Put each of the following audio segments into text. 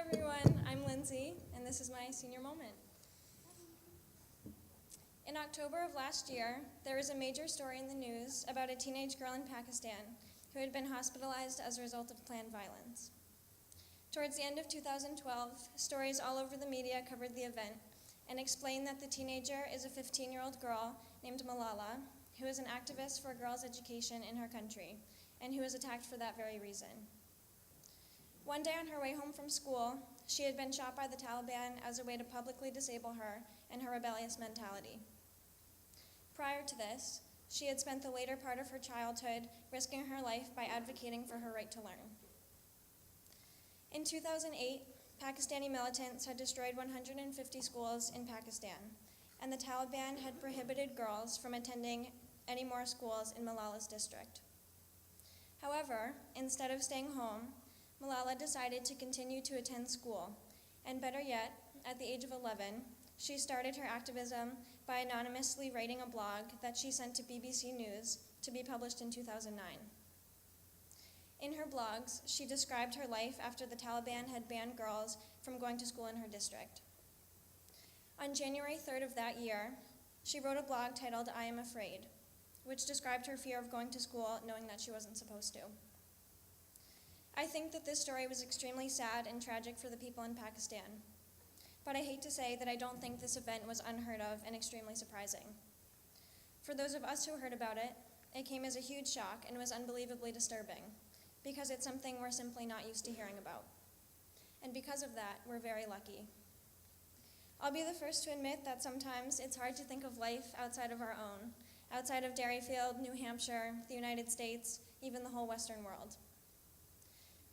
everyone, I'm Lindsay, and this is my senior moment. In October of last year, there was a major story in the news about a teenage girl in Pakistan who had been hospitalized as a result of planned violence. Towards the end of 2012, stories all over the media covered the event and explained that the teenager is a 15-year-old girl named Malala, who is an activist for girls' education in her country, and who was attacked for that very reason. One day on her way home from school, she had been shot by the Taliban as a way to publicly disable her and her rebellious mentality. Prior to this, she had spent the later part of her childhood risking her life by advocating for her right to learn. In 2008, Pakistani militants had destroyed 150 schools in Pakistan, and the Taliban had prohibited girls from attending any more schools in Malala's district. However, instead of staying home, Malala decided to continue to attend school, and better yet, at the age of 11, she started her activism by anonymously writing a blog that she sent to BBC News to be published in 2009. In her blogs, she described her life after the Taliban had banned girls from going to school in her district. On January 3rd of that year, she wrote a blog titled "I Am Afraid," which described her fear of going to school knowing that she wasn't supposed to. I think that this story was extremely sad and tragic for the people in Pakistan, but I hate to say that I don't think this event was unheard of and extremely surprising. For those of us who heard about it, it came as a huge shock and was unbelievably disturbing, because it's something we're simply not used to hearing about. And because of that, we're very lucky. I'll be the first to admit that sometimes it's hard to think of life outside of our own, outside of Derryfield, New Hampshire, the United States, even the whole Western world.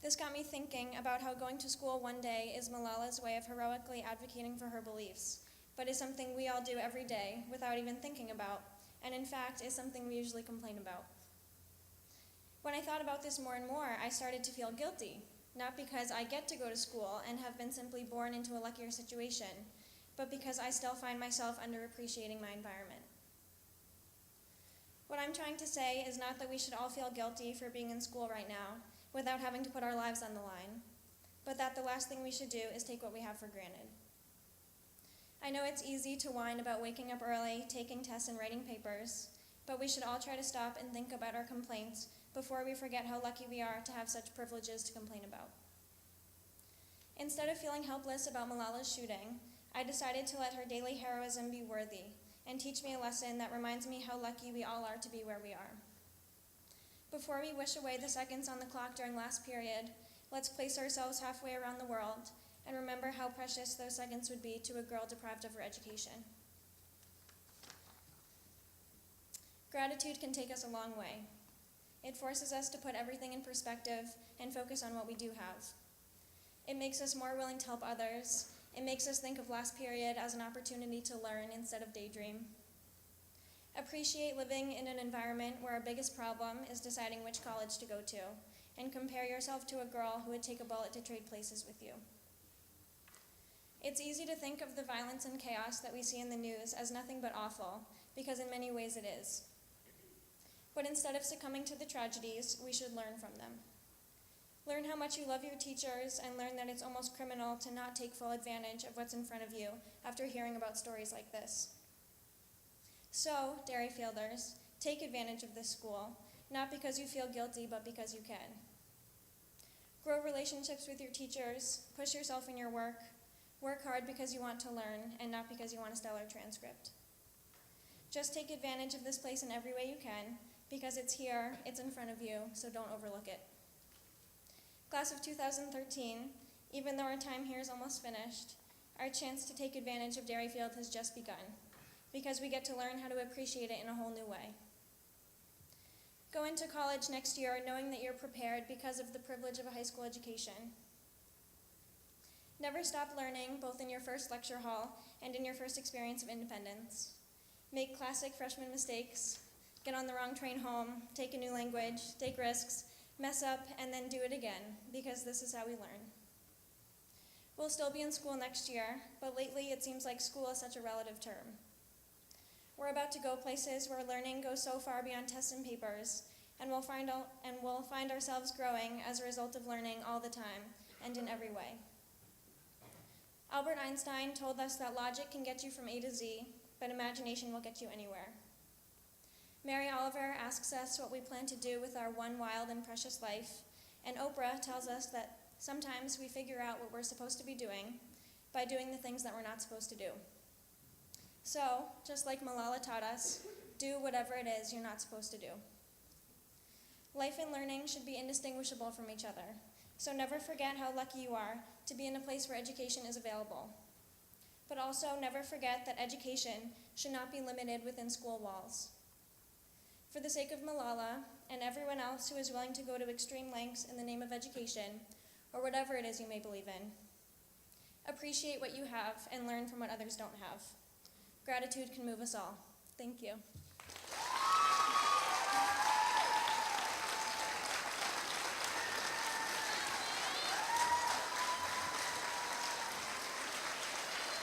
This got me thinking about how going to school one day is Malala's way of heroically advocating for her beliefs, but is something we all do every day without even thinking about, and in fact is something we usually complain about. When I thought about this more and more, I started to feel guilty, not because I get to go to school and have been simply born into a luckier situation, but because I still find myself underappreciating my environment. What I'm trying to say is not that we should all feel guilty for being in school right now, without having to put our lives on the line, but that the last thing we should do is take what we have for granted. I know it's easy to whine about waking up early, taking tests, and writing papers, but we should all try to stop and think about our complaints before we forget how lucky we are to have such privileges to complain about. Instead of feeling helpless about Malala's shooting, I decided to let her daily heroism be worthy and teach me a lesson that reminds me how lucky we all are to be where we are. Before we wish away the seconds on the clock during last period, let's place ourselves halfway around the world and remember how precious those seconds would be to a girl deprived of her education. Gratitude can take us a long way. It forces us to put everything in perspective and focus on what we do have. It makes us more willing to help others. It makes us think of last period as an opportunity to learn instead of daydream. Appreciate living in an environment where our biggest problem is deciding which college to go to, and compare yourself to a girl who would take a bullet to trade places with you. It's easy to think of the violence and chaos that we see in the news as nothing but awful, because in many ways it is. But instead of succumbing to the tragedies, we should learn from them. Learn how much you love your teachers, and learn that it's almost criminal to not take full advantage of what's in front of you after hearing about stories like this. So, Derryfielders, take advantage of this school, not because you feel guilty, but because you can. Grow relationships with your teachers, push yourself in your work hard because you want to learn, and not because you want a stellar transcript. Just take advantage of this place in every way you can, because it's here, it's in front of you, so don't overlook it. Class of 2013, even though our time here is almost finished, our chance to take advantage of Derryfield has just begun, because we get to learn how to appreciate it in a whole new way. Go into college next year knowing that you're prepared because of the privilege of a high school education. Never stop learning, both in your first lecture hall and in your first experience of independence. Make classic freshman mistakes, get on the wrong train home, take a new language, take risks, mess up, and then do it again, because this is how we learn. We'll still be in school next year, but lately it seems like school is such a relative term. We're about to go places where learning goes so far beyond tests and papers, and we'll find ourselves growing as a result of learning all the time and in every way. Albert Einstein told us that logic can get you from A to Z, but imagination will get you anywhere. Mary Oliver asks us what we plan to do with our one wild and precious life, and Oprah tells us that sometimes we figure out what we're supposed to be doing by doing the things that we're not supposed to do. So, just like Malala taught us, do whatever it is you're not supposed to do. Life and learning should be indistinguishable from each other, so never forget how lucky you are to be in a place where education is available. But also never forget that education should not be limited within school walls. For the sake of Malala and everyone else who is willing to go to extreme lengths in the name of education, or whatever it is you may believe in, appreciate what you have and learn from what others don't have. Gratitude can move us all. Thank you.